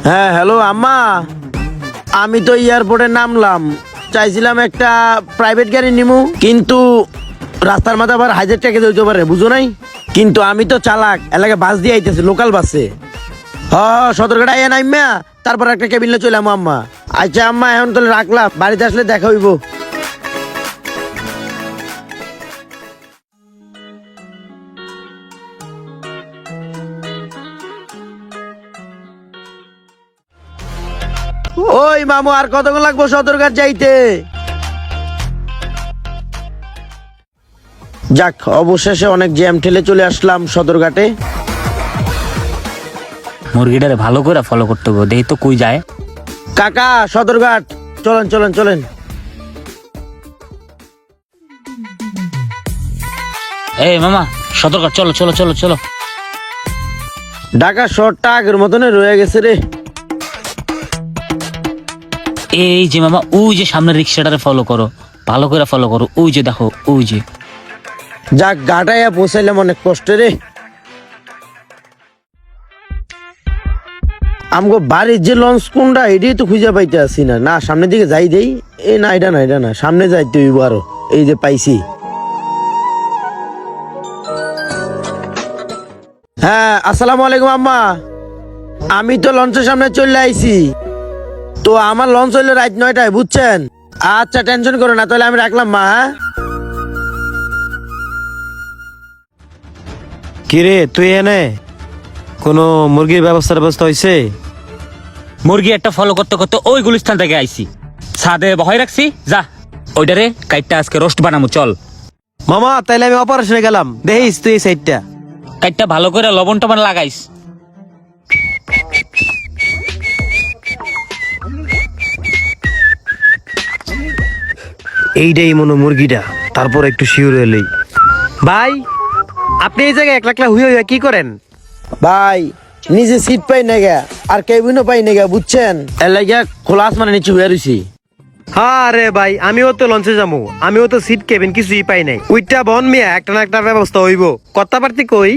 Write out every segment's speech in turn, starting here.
হ্যাঁ হ্যালো আম্মা, আমি তো এয়ারপোর্টে নামলাম, চাইছিলাম একটা প্রাইভেট গাড়ি নিমু, কিন্তু রাস্তার মাথা আবার হাজার টাকা দিতে পারে, বুঝো নাই? কিন্তু আমি তো চালাক, এলাকায় বাস দিয়ে আইতেছি, লোকাল বাসে। সদরঘাট আইয়া নাইমা তারপর একটা কেবিনে চলে আমো আম্মা। আচ্ছা আম্মা, এখন তাহলে রাখলাম, বাড়িতে আসলে দেখা হইব। ওই মামু, আর কতক্ষণ লাগবো সদরঘাট যাইতে? যাক, অবশেষে অনেক জ্যাম ঠেলে চলে আসলাম সদরঘাটে। মুরগিটারে ভালো করে ফলো করতে হবে, দেখি তো কই যায়। কাকা, সদরঘাট চলেন চলেন চলেন। এই মামা, সতর্ক, চলো চলো চলো চলো। ঢাকা শহরটা আগের মতনই রয়ে গেছে রে। এই যে মামা, ওই যে সামনে রিক্সাটারে ফলো করো, ভালো করে ফলো করো, ওই যে দেখো, ওই যে। যাক, ঘাটাইয়া পৌঁছাইলাম অনেক কষ্টে রে। আমগো বাড়ির যে লঞ্চ কোনটা, এটাই তো খুঁজে পাইতে আসি না। না, সামনের দিকে যাই দেই। না, এটা না, এটা না, সামনে যাইতে হইব আরো। এই যে পাইছি। হ্যাঁ, আসসালামু আলাইকুম আম্মা। আমি তো লঞ্চের সামনে চলে আইছি। তো আমার লঞ্চ হইলো রাত 9টায়, বুঝছেন? আচ্ছা, টেনশন করো না, তাহলে আমি রাখলাম মা। হ্যাঁ, কিরে তুই এনে কোনো মুরগির ব্যবস্থা হয়েছে? মুরগি একটা ফলো করতে করতে ওই গুলিস্তান থেকে আইছি, ছাদে বহাই রাখছি। যা, ওইটারে কাইটটা আজকে রোস্ট বানামু, চল। মামা তাইলে আমি অপারেশনে গেলাম, দেখিস তুই এই সাইডটা। কাইটটা ভালো করে লবণ টবণ লাগাইস। এইটাই মনে মুরগিটা, তারপর একটু শিওর হলেই। ভাই, আপনি এই জায়গায় একলা একলা হুইয়া কি করেন? ভাই, নিজে সিট পাই না গা, আর কেবিনও পাই না গা, বুঝছেন? এর লাগিয়া খোলা আসমানে নিচে হয়ে রইছি। হ্যাঁ রে ভাই, আমিও তো লঞ্চে যাবো, আমিও তো সিট কেবিন কিছুই পাই নাই। উইটা বন মিয়া, একটা না একটা ব্যবস্থা হইব। কথা পারতি কই?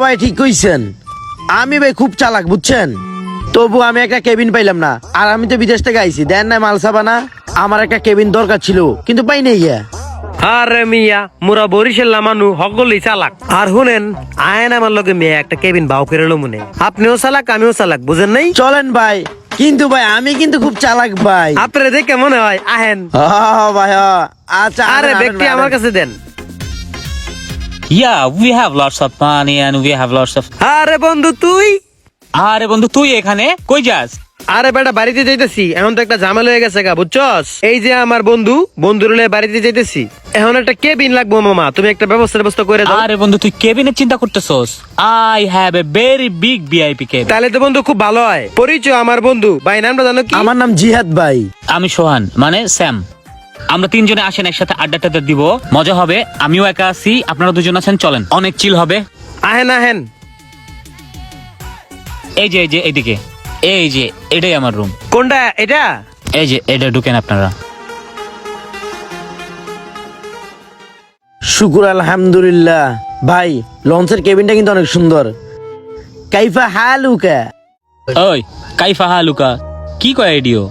ভাই, ঠিক কইছেন। আমি ভাই খুব চালাক, বুঝছেন? তবু আমি একটা কেবিন পাইলাম না। আর আমি তো বিদেশ থেকে আইছি, দেন না মালসাবা না। আমার একটা কেবিন দরকার ছিল, কিন্তু পাই নাই গিয়া। আরে মিয়া, মুরা বরিশাল্লা মানু হগলি চালাক। আর শুনেন, আয়েন আমার লগে মিয়া একটা কেবিন বাউ করে এলো মনে। আপনিও চালাক, আমিও চালাক, বুঝেন নাই? চলেন ভাই, কিন্তু ভাই আমি কিন্তু খুব চালাক ভাই। আপনারে দেখে মনে হয় আহেন। ভাই, আচ্ছা। আরে আনেন, ব্যক্তি আনেন, আমার আনেন। কাছে দেন। Yeah, we have lots of money and we have lots of... আরে বন্ধু তুই? আরে বন্ধু, তুই এখানে কই যাস? আরে বেটা, বাড়িতে যাইতেছি। এখন তো একটা ঝামেলা হয়ে গেছে গা, বুঝছস? এই যে আমার বন্ধুর বাড়িতে যাইতেছি। এখন একটা কেবিন লাগবো মামা, তুমি একটা ব্যবস্থা করে দাও। আরে বন্ধু, তুই কেবিনের চিন্তা করতেছস? I have a very big VIP cabin. তাহলে তো বন্ধু খুব ভালো হয়। পরিচয় আমার বন্ধু, ভাই নামটা জানো কি? আমার নাম জিহাদ ভাই। আমি সোহান, মানে স্যাম। আমরা তিনজনে আসেন, একসাথে আড্ডা টাড্ডা দিব, মজা হবে। আমিও একা আছি, আপনারা দুজন আছেন, চলেন, অনেক চিল হবে। আহেন আহেন। এই যে এইদিকে, এই যে এটাই আমার রুম। কোনটা এটা? এই যে এটা, ঢুকেন আপনারা। শুকুর আলহামদুলিল্লাহ। ভাই, লঞ্চের কেবিনটা কিন্তু অনেক সুন্দর। কাইফা হালুকা? ওই কাইফা হালুকা কি কয় এডিও?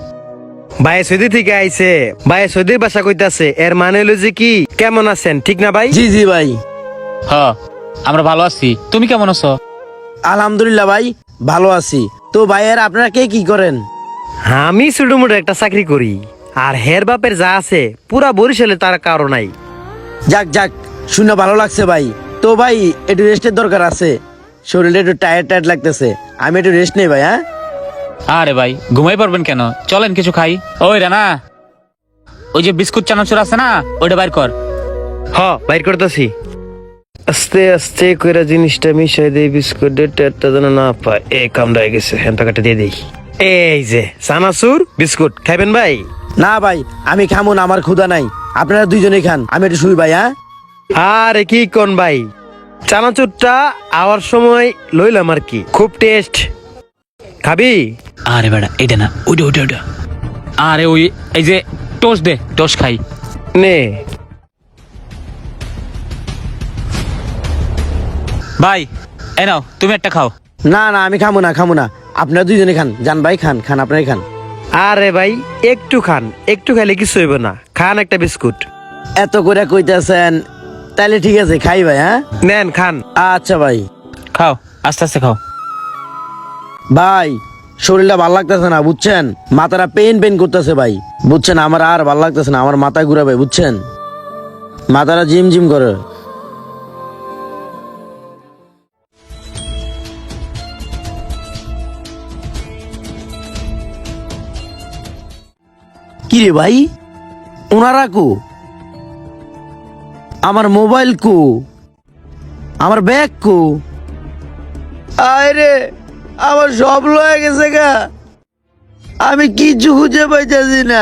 ভাই সৌদি থেকে আইছে, ভাই সৌদির ভাষা কইতাছে। এর মানে হলো যে কি, কেমন আছেন, ঠিক না ভাই? জি জি ভাই, হ্যাঁ, আমরা ভালো আছি। তুমি কেমন আছো? আলহামদুলিল্লাহ ভাই, ভালো আছি। তো ভাইয়ের আপনারা কে কি করেন? আমি ছোট মোটো একটা চাকরি করি। আর হের বাপের যা আছে পুরা বরিশালে তার কারো নাই। যাক যাক, শুনে ভালো লাগছে ভাই। তো ভাই, একটু রেস্টের দরকার আছে, শরীরটা একটু টায়ার্ড লাগতেছে। আমি একটু রেস্ট নেই ভাই। হ্যাঁ, আরে ভাই, ঘুমাই পারবেন কেন? চলেন কিছু খাই। ওই রানা, ওই যে বিস্কুট চানাচুর আছে না, ওইটা বাইর কর। হ, বাইর করতেছি। আস্তে আস্তে কইরা জিনিসটা মিশাই দেই, বিস্কুটের টেটটা যেন না পায়। এই কামড়া হয়ে গেছে, হ্যাঁ টাকাটা দিয়ে দেই। এই যে চানাচুর বিস্কুট খাইবেন ভাই? না ভাই, আমি খামো না, আমার ক্ষুধা নাই। আপনারা দুইজনেই খান, আমি একটু শুই ভাই। হ্যাঁ, আরে কি কোন ভাই, চানাচুরটা আওয়ার সময় লইলাম আর কি, খুব টেস্ট। খাবি? আরে বেটা, এটা না, ওইটা। আরে ওই, এই যে টোস্ট দে, টোস্ট খাই। নে ভাই, এ নাও, তুমি একটা খাও। না না, আমি খামো না। আপনারা দুইজনে খান, জান ভাই খান খান, আপনারাই খান। আরে ভাই একটু খান, একটু খাইলে কিছু হইব না, খান একটা বিস্কুট। এত করে কইতেছেন, তাহলে ঠিক আছে খাই ভাই। হ্যাঁ নেন খান। আচ্ছা ভাই। খাও, আস্তে আস্তে খাও। ভাই শরীরটা ভাল লাগতেছে না বুঝছেন, মাথাটা পেন পেন করতেছে ভাই বুঝছেন, আমার আর ভাল লাগতেছে না, আমার মাথা ঘুরাবে বুঝছেন, মাথাটা জিম জিম করে। কি রে ভাই, ওনারা কো? আমার মোবাইল কো? আমার ব্যাগ কো? আরে আমার সব লয়ে গেছে গা, আমি কিছু খুঁজে পাইতেছি না,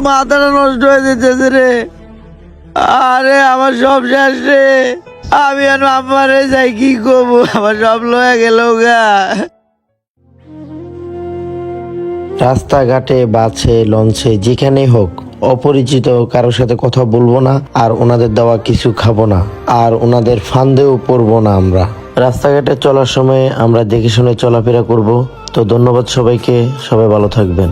মাথাটা নষ্ট হয়ে যেতেছে রে। আরে আমার সব শেষ রে, আমি আর আমারে যাই কি করবো, আমার সব লয়ে গেল গা। রাস্তাঘাটে বাসে লঞ্চে যেখানেই হোক অপরিচিত কারোর সাথে কথা বলবো না, আর ওনাদের দেওয়া কিছু খাবো না, আর ওনাদের ফান্দেও পড়বো না। আমরা রাস্তাঘাটে চলার সময় আমরা দেখে শুনে চলাফেরা করব। তো ধন্যবাদ সবাইকে, সবাই ভালো থাকবেন।